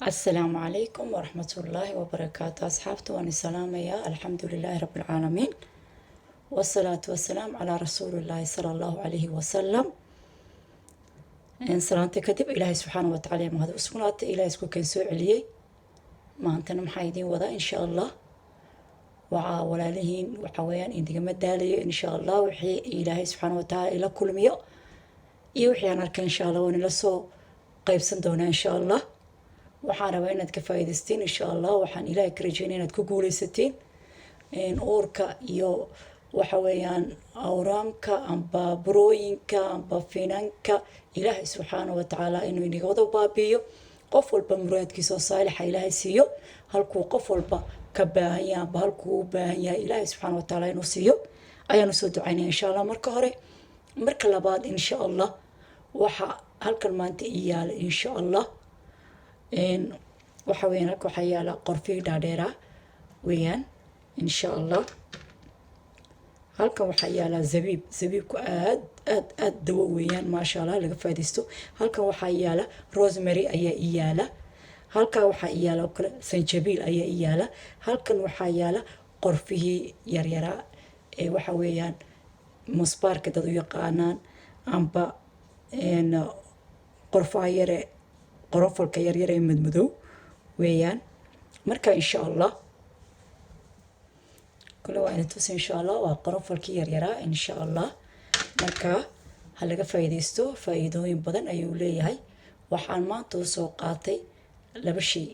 السلام عليكم ورحمة الله وبركاته أصحابتي وأنا سلامة يا الحمد لله رب العالمين والصلاة والسلام على رسول الله صلى الله عليه وسلم إن سلامتي كدب إلهي سبحانه وتعالى ما هذا أسمونات إلهي سكو كان سوء عليي ما أنتنا محايدين وضع إن شاء الله ولا لهين وحويان إن دقمت دالي إن شاء الله وحي إلهي سبحانه وتعالى إلى كل مية يوحي أنا إن شاء الله وأنا لسو قيب سندونا إن شاء الله waxaan rabaa inaad ka faa'iidaystiin insha Allah waxaan ilaahay ka rajeynayaa inaad ku guuleysatiin uurka iyo waxa weeyaan awraamka amba burooyinka amba finanka ilaahay subxaanahu wa tacaala inuu inaga wada baabi'iyo qof walba muraadkiisa oo saalixa ilaahay siiyo halkuu qof walba ka baahan yahay amba halkuu u baahan yahay ilaahay subxaanahu wa tacaala inuu siiyo ayaanu soo ducaynayaa insha Allah marka hore marka labaad insha Allah waxa halkan maanta iyaala insha Allah waxa weeyaan halka waxaa yaala qorfii dhaadheera weeyaan insha Allah halkan waxaa yaala zabiibku aad dawo weeyaan maasha Allah laga faa'iideysto halkan waxaa yaala rosemary ayaa yaala halka waxaa yaala kale sanjabiil ayaa yaala halkan waxaa yaala qorfihii yaryara waxa weeyaan musbaarka dad u yaqaanaan amba qorfaha yare qorofalka yaryar ee madmadow weeyaan marka insha Allah kula waa inta insha Allah waa qorofalkii yaryara insha Allah marka ha laga faa'iideysto faa'iidooyin badan ayuu leeyahay waxaan maanta soo qaatay laba shay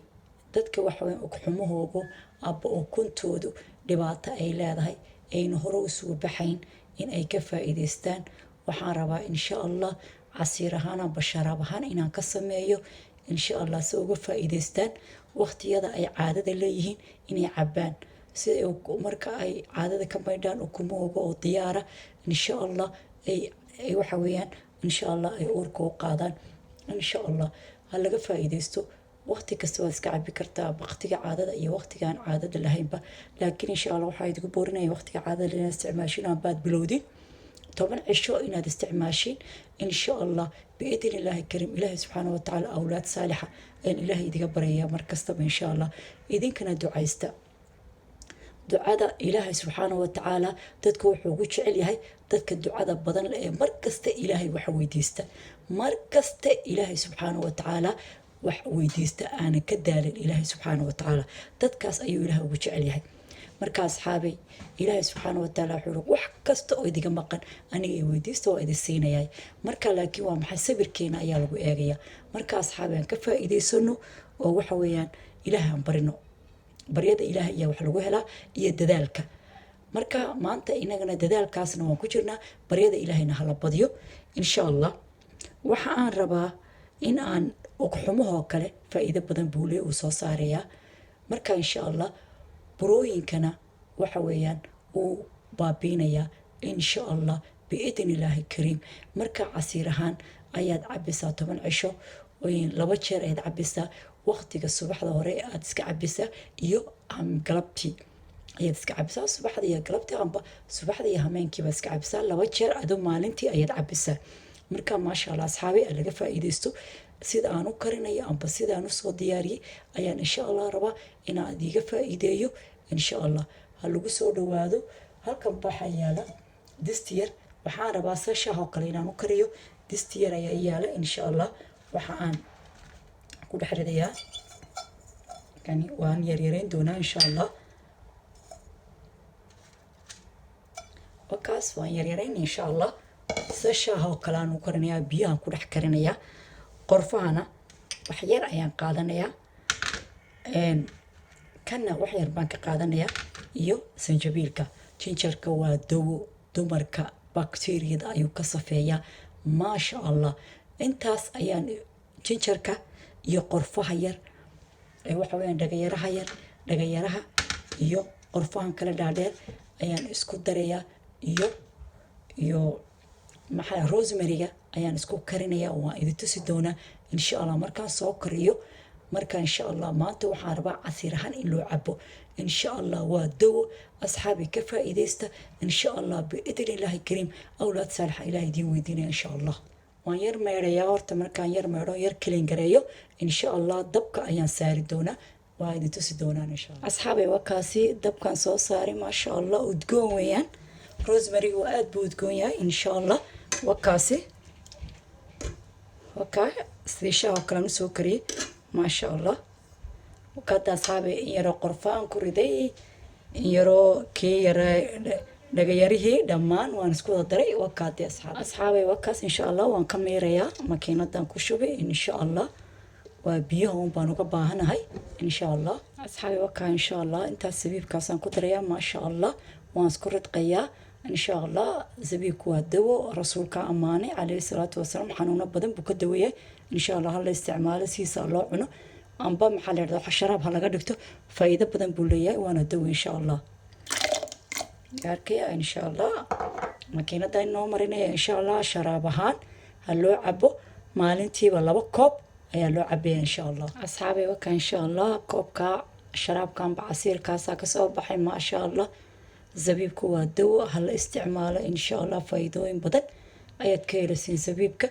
dadka waxa weyn xumahoogo aba oo kuntoodu dhibaato ay leedahay ayna hore u soo baxayn in ay ka faa'iideystaan waxaan rabaa insha Allah عصير هانا بشراب هانا إنان كسميو إن شاء الله سوف فائدستان وقت يدا أي عادة ليهين إني عبان سي مركا أي عادة كميدان وكموغو أو طيارة إن شاء الله أي وحويان إن شاء الله أي أوركو قادان إن شاء الله هلا فائدستو وقت كستوا اسكعب بكرتا وقت عادة أي وقت كان عادة لهيبة لكن إن شاء الله وحايد قبورنا أي وقت عادة لنا استعماشين بعد بلودي طبعا عشو إن هذا استعماشين إن شاء الله بإذن الله الكريم إلهي سبحانه وتعالى أولاد صالحة إن إلهي يتقبل يا مركز طب إن شاء الله إذن كان دعاء إلهي سبحانه وتعالى تذكر وحوش عليها تذكر دعاء بدن مركز إلهي وحويديسته مركز إلهي سبحانه وتعالى وحويديسته أنا كدال إلهي سبحانه وتعالى تذكر أي إلهي وحوش عليها marka asxaabay ilaahay subxaanahu wa ta'aala wuxuu wax kasta oo idiga maqan aniga weydiisto oo idin siinayay marka laakiin waa maxay sabirkeena ayaa lagu eegaya marka asxaabaan ka faa'iideysano oo waxa weeyaan ilaahay barino baryada ilaahay ayaa wax lagu helaa iyo dadaalka marka maanta inagana dadaalkaasna waan ku jirnaa baryada ilaahayna hala badiyo insha Allah waxa aan rabaa in aan ogxumaha kale faa'iido badan buule u soo saaraya marka insha Allah بروينكنا وحويان وبابينيا إن شاء الله بإذن الله الكريم مركع عصيرهان أياد عبسة طبعا عشو وين لوجر أياد عبسة وقتك الصبح ظهري أدسك عبسة يو عم قلبتي أياد سك عبسة الصبح ذي قلبتي عم صبح ذي همين كي بس عبسة لوجر أدو مالنتي أياد عبسة مركع ما شاء الله أصحابي اللي قفا إيديستو سيد أنو كرنيا أم بس سيد أنو صو دياري أيان إن شاء الله ربا إن أديك فائديو إن شاء الله هلوجو صو دوادو هالكم بحيالا دستير وحان ربا ساشا هقلينا نكريو دستير يا إيالا إن شاء الله وحان كل حرديا يعني وان يريرين دونا إن شاء الله وكاس وان يريرين إن شاء الله ساشا هقلان نكرنيا بيان كل حكرنيا qorfahana wax yar ayaan qaadanayaa kana wax yar baan ka qaadanayaa iyo sanjabiilka jinjarka waa dawo dumarka bakteeriyada ayuu ka safeeyaa maasha Allah intaas ayaan jinjarka iyo qorfaha yar waxa weeyaan dhagayaraha iyo qorfahan kala dhaadheer ayaan isku darayaa iyo maxaa rosemary-ga ayaan isku karinaya waan idin tusi doonaa insha Allah markaan soo kariyo marka insha Allah maanta waxaan rabaa casiir ahaan in loo cabo insha Allah waa dawo asxaabi ka faa'iideysta insha Allah biidin ilaahi kariim awlaad saalixa ilaahi diin weydiinaya insha Allah waan yar meedhayaa horta. Markaan yar meedho yar kelin gareeyo insha allah dabka ayaan saari doonaa, waa idin tusi doonaan insha allah. Asxaabay waa kaasi dabkan soo saaray, maasha allah udgoon weeyaan. rosemary waa aad buu udgoon yahay insha allah. waa kaasi wakaa sidii shaah oo kale aan usoo kariyey maasha allah. wakada asxaabay in yaroo qorfaan ku riday, in yaroo kii yara dhagayarihii dhammaan waan isku wada daray. wakaadii asxaabay wakaas insha allah waan ka miirayaa makiinadan ku shubay insha allah. waa biyaha un baan uga baahanahay insha allah. asxaabay wakaa insha allah intaas zabiibkaasaan ku darayaa maasha allah. waan isku ridqayaa insha allah. zabiibku waa dawo, rasuulka ammaanay calayhi salaatu wasalaam, xanuuno badan buu ka daweeyay insha allah. hala isticmaalo siisa loo cuno amba maxaa la yidhahdaa sharaab ha laga dhigto, faa'iido badan buu leeyahay, waana dawo insha allah. arkaya insha allah makiinada inoo marinaya insha allah. sharaab ahaan ha loo cabo, maalintiiba 2 koob ayaa loo cabaya insha allah. asxaabay waka insha allah koobka sharaabkan casiirkaasaa kasoo baxay maasha allah. zabiibku waa dawo, hala isticmaalo insha allah. faa'iidooyin badan ayaad ka helaysiin zabiibka.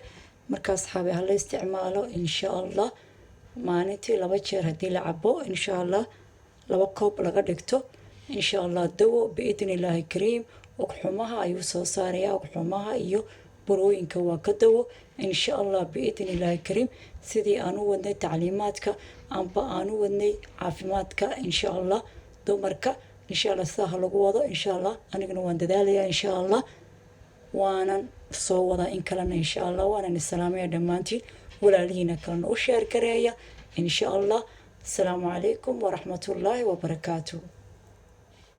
marka asxaabay hala isticmaalo insha allah. maalintii 2 jeer haddii la cabo insha allah, 2 koob laga dhigto insha allah. dawo biidni illaahi kariim. ugxumaha ayuu soo saarayaa, ugxumaha iyo burooyinka waa ka dawo insha allah biidni illaahi kariim. sidii aan u wadnay tacliimaadka amba aan u wadnay caafimaadka insha allah dumarka insha allah sidaa lagu wado insha allah. aniguna waan dadaalayaa insha allah, waanan soo wadaa in kalena insha allah. waanan islaamaya dhammaantiin, walaalihiina kalena u sheer gareeya insha allah. asalaamu calaykum waraxmatullaahi wabarakaatuh.